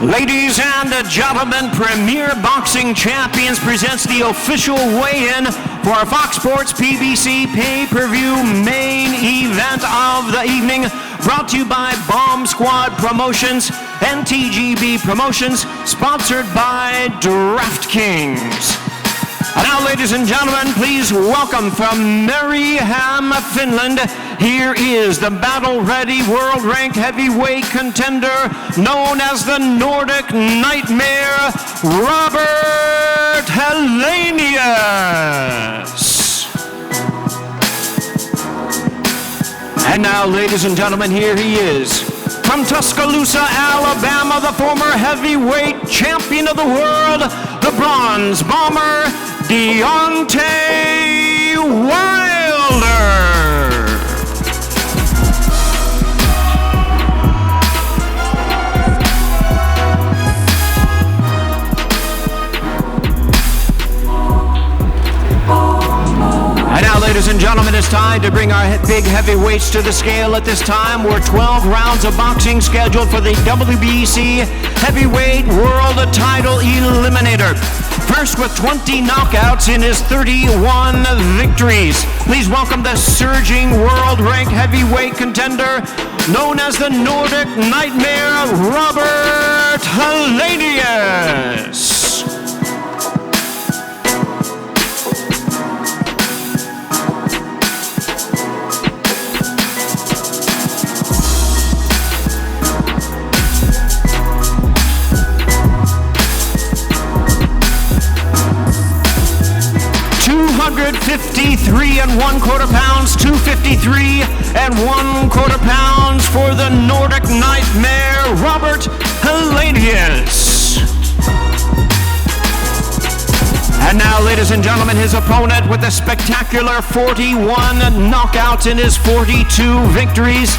Ladies and gentlemen, Premier Boxing Champions presents the official weigh-in for our Fox Sports PPV pay-per-view main event of the evening, brought to you by Bomb Squad Promotions and TGB Promotions, sponsored by DraftKings. And now, ladies and gentlemen, please welcome from Mariehamn, Finland, here is the battle-ready world-ranked heavyweight contender known as the Nordic Nightmare, Robert Helenius. And now, ladies and gentlemen, here he is. From Tuscaloosa, Alabama, the former heavyweight champion of the world, the Bronze Bomber, Deontay Wilder. And now, ladies and gentlemen, it's time to bring our big heavyweights to the scale. At this time, we're 12 rounds of boxing scheduled for the WBC Heavyweight World Title Eliminator. First with 20 knockouts in his 31 victories. Please welcome the surging world-ranked heavyweight contender known as the Nordic Nightmare, Robert Helenius. 253 1/4 pounds, 253 1/4 pounds for the Nordic Nightmare, Robert Helenius. And now, ladies and gentlemen, his opponent with a spectacular 41 knockouts in his 42 victories,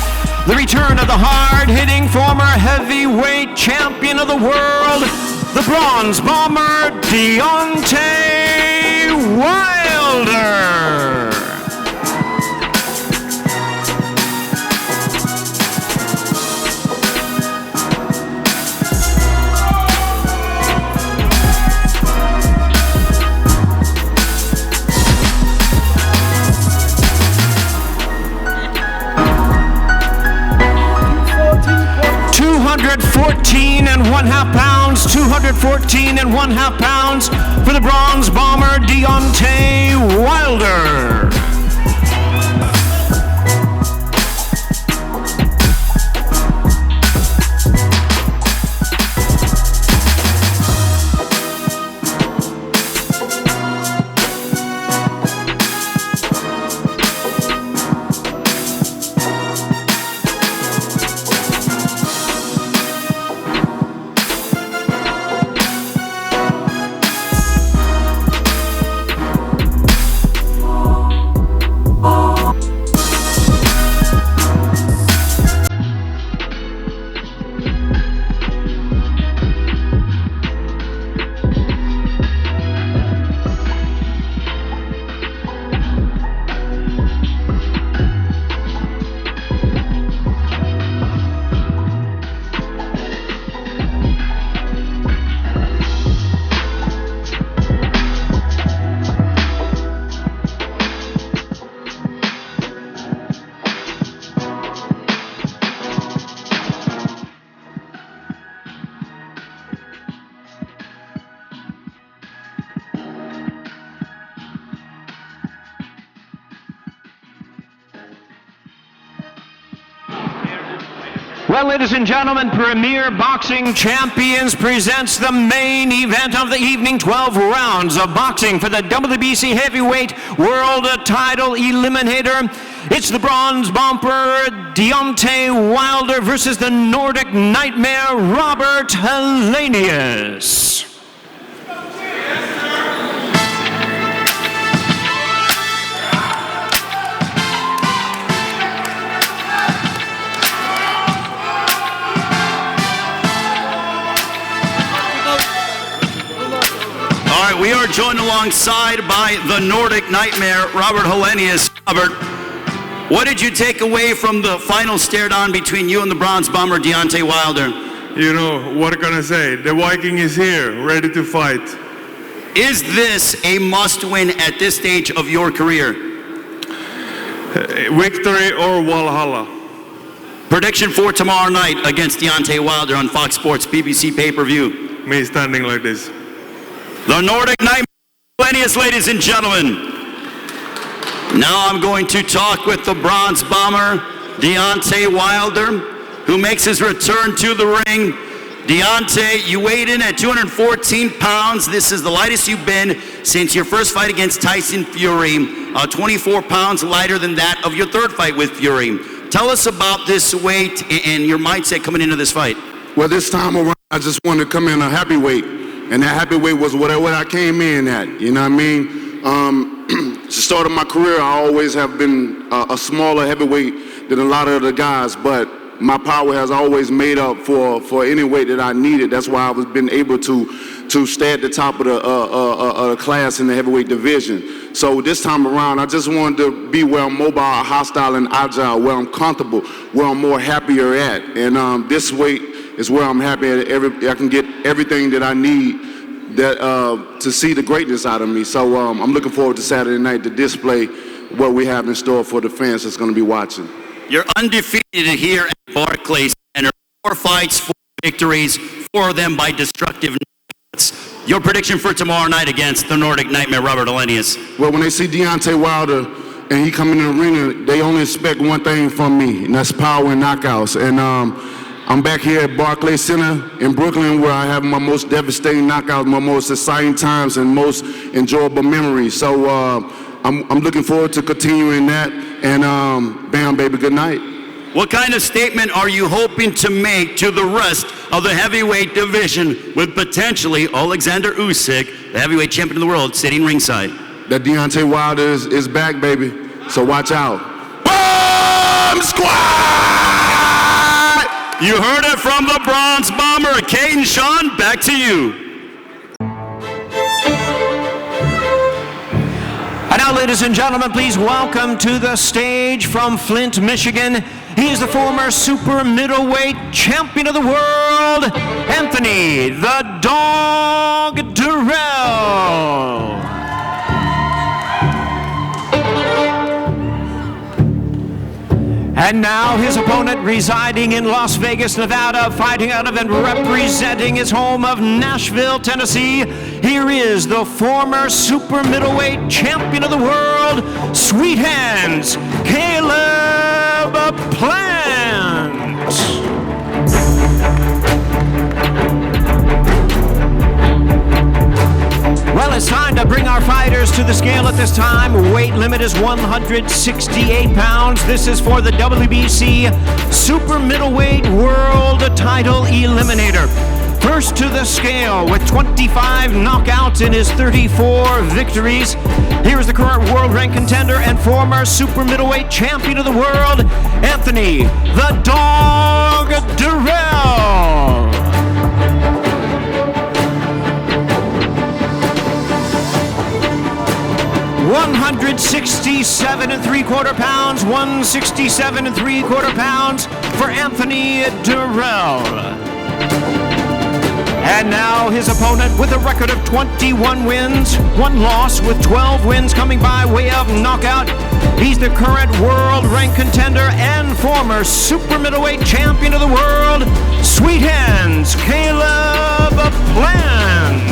the return of the hard-hitting former heavyweight champion of the world, the Bronze Bomber, Deontay Wilder. $214 1/2 pounds, 214 1/2 pounds for the Bronze Bomber, Deontay Wilder. Well, ladies and gentlemen, Premier Boxing Champions presents the main event of the evening, 12 rounds of boxing for the WBC Heavyweight World Title Eliminator. It's the Bronze Bomber, Deontay Wilder, versus the Nordic Nightmare, Robert Helenius. We are joined alongside by the Nordic Nightmare, Robert Helenius. Robert, what did you take away from the final stare-down between you and the Bronze Bomber, Deontay Wilder? you know, what can I say? The Viking is here, ready to fight. Is this a must-win at this stage of your career? Victory or Valhalla? Prediction for tomorrow night against Deontay Wilder on Fox Sports PPV pay-per-view. Me standing like this. The Nordic Nightmare, Helenius, ladies and gentlemen. Now I'm going to talk with the bronze bomber, Deontay Wilder, who makes his return to the ring. Deontay, you weighed in at 214 pounds. This is the lightest you've been since your first fight against Tyson Fury, 24 pounds lighter than that of your third fight with Fury. Tell us about this weight and your mindset coming into this fight. Well, this time around, I just wanted to come in a happy weight, and that happy weight was what I came in at, you know what I mean? To start of my career, I always have been a smaller heavyweight than a lot of the guys, but my power has always made up for any weight that I needed. That's why I've been able to stay at the top of the class in the heavyweight division. So this time around, I just wanted to be where I'm mobile, hostile, and agile, where I'm comfortable, where I'm more happier at. And this weight is where I'm happy at. I can get everything that I need to see the greatness out of me. So I'm looking forward to Saturday night to display what we have in store for the fans that's going to be watching. You're undefeated here at Barclays Center. 4 fights, 4 victories, 4 of them by destructive knockouts. Your prediction for tomorrow night against the Nordic Nightmare, Robert Helenius? Well, when they see Deontay Wilder and he come in the arena, they only expect one thing from me, and that's power and knockouts. And I'm back here at Barclays Center in Brooklyn, where I have my most devastating knockouts, my most exciting times, and most enjoyable memories. So I'm looking forward to continuing that. And bam, baby, good night. What kind of statement are you hoping to make to the rest of the heavyweight division with potentially Alexander Usyk, the heavyweight champion of the world, sitting ringside? That Deontay Wilder is back, baby. So watch out. Bomb Squad! You heard it from the bronze bomber. Kate and Sean, back to you. And now, ladies and gentlemen, please welcome to the stage from Flint, Michigan. He is the former super middleweight champion of the world, Anthony the Dog Dirrell. And now his opponent, residing in Las Vegas, Nevada, fighting out of and representing his home of Nashville, Tennessee. Here is the former super middleweight champion of the world, Sweet Hands, Caleb Plant. Well, it's time to bring our fighters to the scale at this time. Weight limit is 168 pounds. This is for the WBC Super Middleweight World Title Eliminator. First to the scale with 25 knockouts in his 34 victories. Here's the current world rank contender and former super middleweight champion of the world, Anthony the Dog Dirrell. 167 3/4 pounds, 167 3/4 pounds for Anthony Dirrell. And now his opponent with a record of 21 wins, 1 loss, with 12 wins coming by way of knockout. He's the current world rank contender and former super middleweight champion of the world, Sweet Hands, Caleb Plant.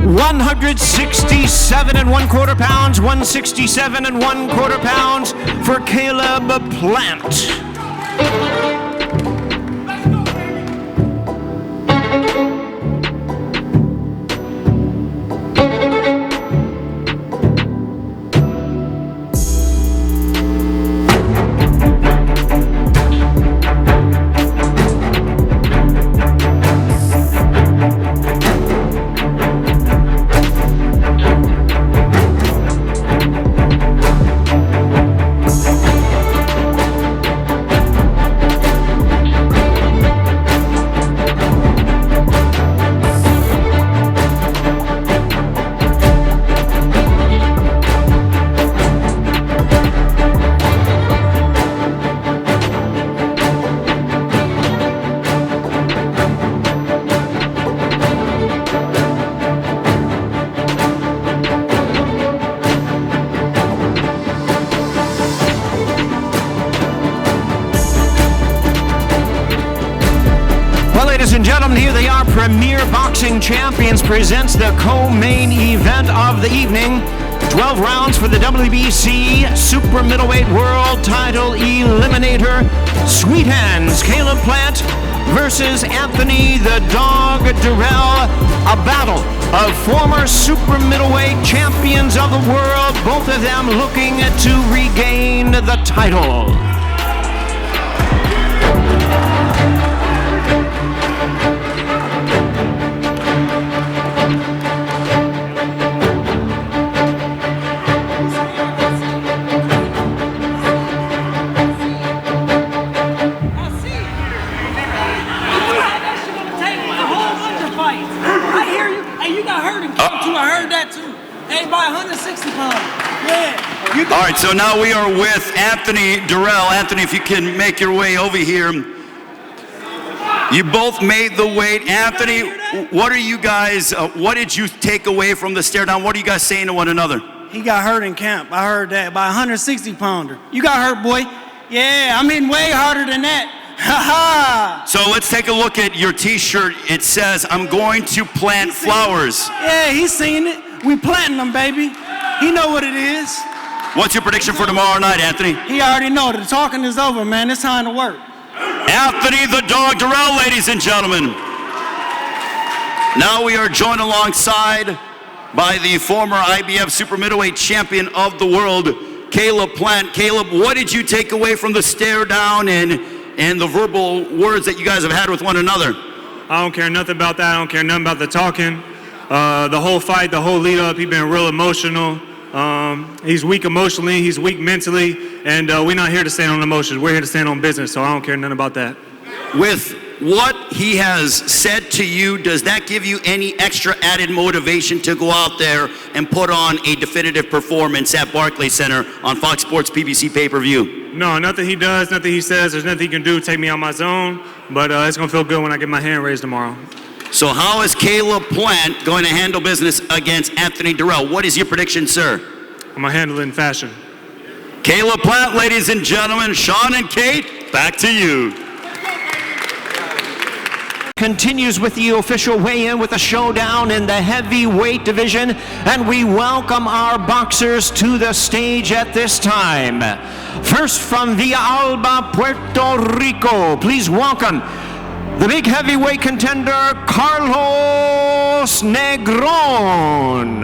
$167 1/4 pounds, 167 1/4 pounds for Caleb Plant. Ladies and gentlemen, here they are. Premier Boxing Champions presents the co-main event of the evening. 12 rounds for the WBC Super Middleweight World Title Eliminator. Sweet Hands Caleb Plant versus Anthony the Dog Dirrell. A battle of former super middleweight champions of the world, both of them looking to regain the title. By 160 pounds. Yeah. All right, so now we are with Anthony Dirrell. Anthony, if you can make your way over here. You both made the weight. Anthony, what are you guys, what did you take away from the stare down? What are you guys saying to one another? He got hurt in camp. I heard that. By 160 pounder. You got hurt, boy. Yeah, I mean way harder than that. Ha ha! So let's take a look at your t-shirt. It says, I'm going to plant flowers. Yeah, he's seen it. We planting them, baby. He know what it is. What's your prediction for tomorrow night, Anthony? He already know. The talking is over, man. It's time to work. Anthony the Dog Dirrell, ladies and gentlemen. Now we are joined alongside by the former IBF Super Middleweight Champion of the world, Caleb Plant. Caleb, what did you take away from the stare down and the verbal words that you guys have had with one another? I don't care nothing about that. I don't care nothing about the talking. The whole fight, the whole lead up, he's been real emotional. He's weak emotionally, he's weak mentally, and we're not here to stand on emotions. We're here to stand on business, so I don't care nothing about that. With what he has said to you, does that give you any extra added motivation to go out there and put on a definitive performance at Barclays Center on Fox Sports PPV pay-per-view? No, nothing he does, nothing he says, there's nothing he can do to take me out my zone, but it's going to feel good when I get my hand raised tomorrow. So how is Caleb Plant going to handle business against Anthony Dirrell? What is your prediction, sir? I'm going to handle it in fashion. Caleb Plant, ladies and gentlemen. Sean and Kate, back to you. Continues with the official weigh-in with a showdown in the heavyweight division, and we welcome our boxers to the stage at this time. First from Villalba, Puerto Rico, please welcome the big heavyweight contender, Carlos Negron.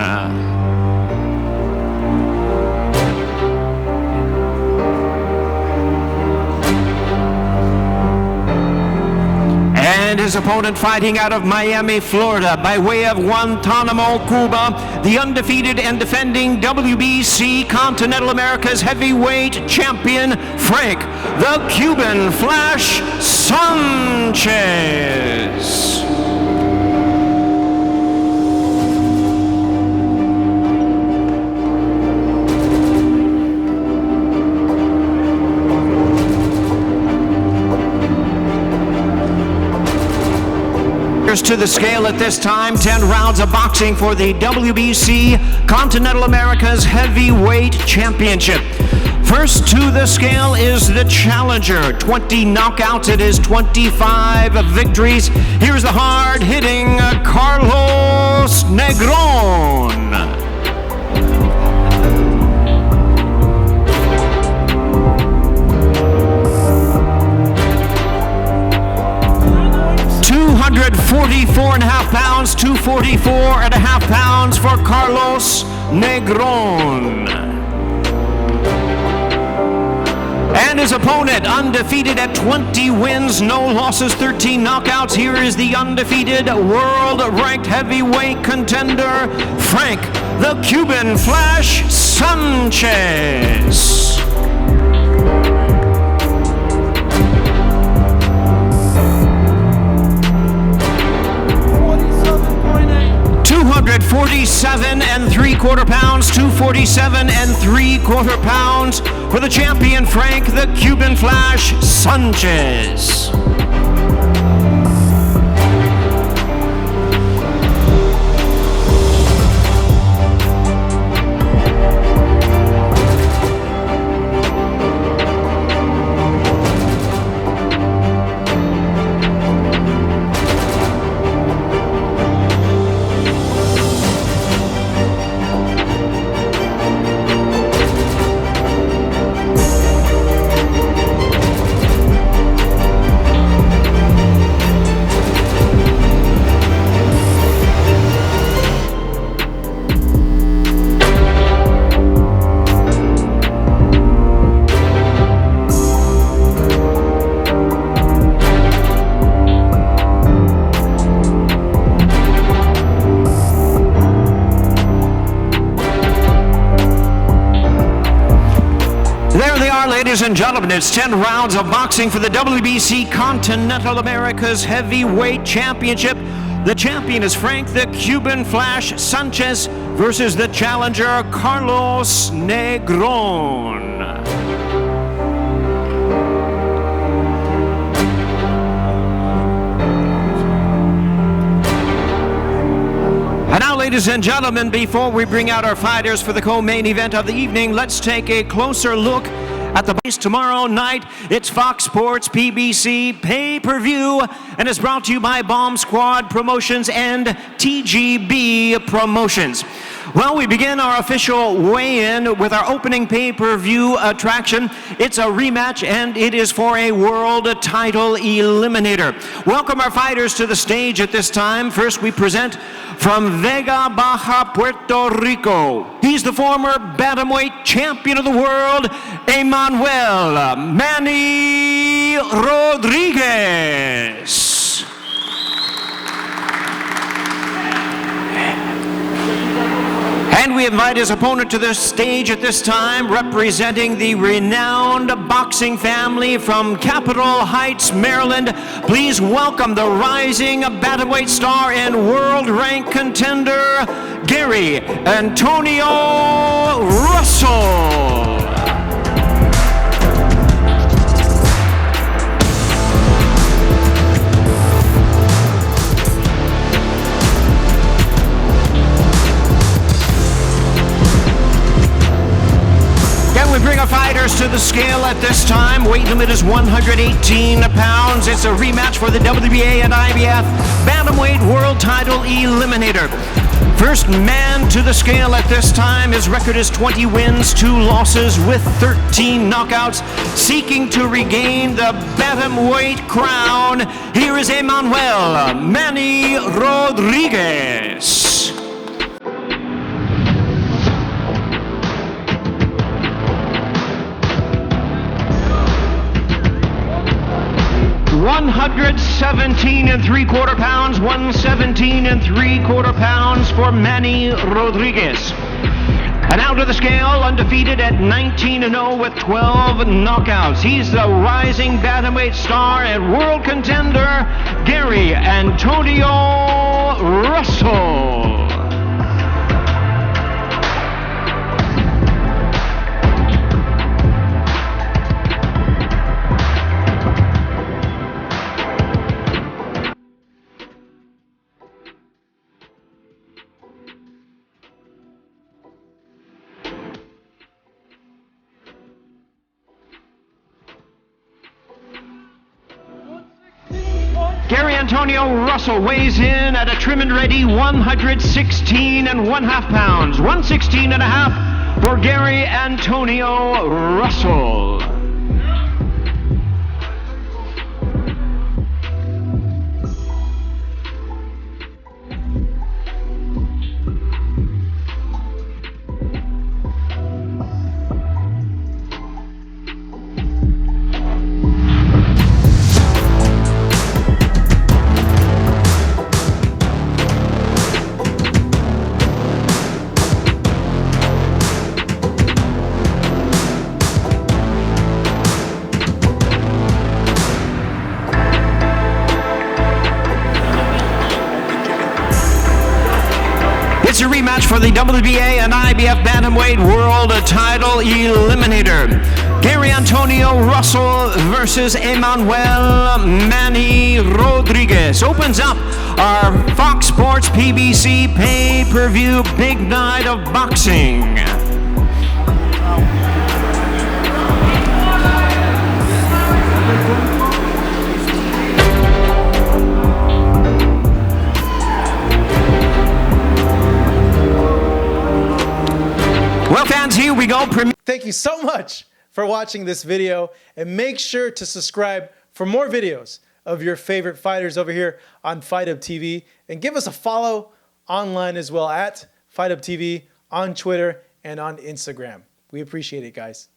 And his opponent fighting out of Miami, Florida, by way of Guantanamo, Cuba, the undefeated and defending WBC Continental America's heavyweight champion, Frank the Cuban Flash Sanchez. To the scale at this time, 10 rounds of boxing for the WBC Continental America's Heavyweight Championship. First to the scale is the challenger. 20 knockouts, it is 25 victories. Here's the hard-hitting Carlos Negron. £244.5, 244.5 pounds for Carlos Negron. And his opponent, undefeated at 20 wins, no losses, 13 knockouts. Here is the undefeated world-ranked heavyweight contender, Frank the Cuban Flash Sanchez. 247 3/4 pounds, 247 3/4 pounds for the champion, Frank the Cuban Flash Sanchez. ladies and gentlemen, it's 10 rounds of boxing for the WBC Continental Americas Heavyweight Championship. The champion is Frank the Cuban Flash Sanchez versus the challenger Carlos Negron. And now, ladies and gentlemen, before we bring out our fighters for the co-main event of the evening, let's take a closer look at the base tomorrow night. It's Fox Sports PBC pay-per-view, and it's brought to you by Bomb Squad Promotions and TGB Promotions. Well, we begin our official weigh-in with our opening pay-per-view attraction. It's a rematch, and it is for a world title eliminator. Welcome our fighters to the stage at this time. First, we present from Vega Baja, Puerto Rico. He's the former bantamweight champion of the world, Emmanuel Manny Rodriguez. And we invite his opponent to the stage at this time, representing the renowned boxing family from Capitol Heights, Maryland. Please welcome the rising bantamweight star and world rank contender, Gary Antonio Russell. We bring our fighters to the scale at this time. Weight limit is 118 pounds. It's a rematch for the WBA and IBF Bantamweight World Title Eliminator. First man to the scale at this time. His record is 20 wins, 2 losses with 13 knockouts. Seeking to regain the bantamweight crown, here is Emmanuel Manny Rodriguez. 117 3/4 pounds, 117 3/4 pounds for Manny Rodriguez. And out of the scale, undefeated at 19-0 with 12 knockouts. He's the rising bantamweight star and world contender, Gary Antonio Russell. Gary Antonio Russell weighs in at a trim and ready 116 1/2 pounds. 116 1/2 for Gary Antonio Russell. It's a rematch for the WBA and IBF Bantamweight World Title Eliminator. Gary Antonio Russell versus Emmanuel Manny Rodriguez opens up our Fox Sports PBC pay-per-view big night of boxing. Well, fans, here we go. Thank you so much for watching this video, and make sure to subscribe for more videos of your favorite fighters over here on Fight Up TV, and give us a follow online as well at Fight Up TV on Twitter and on Instagram. We appreciate it, guys.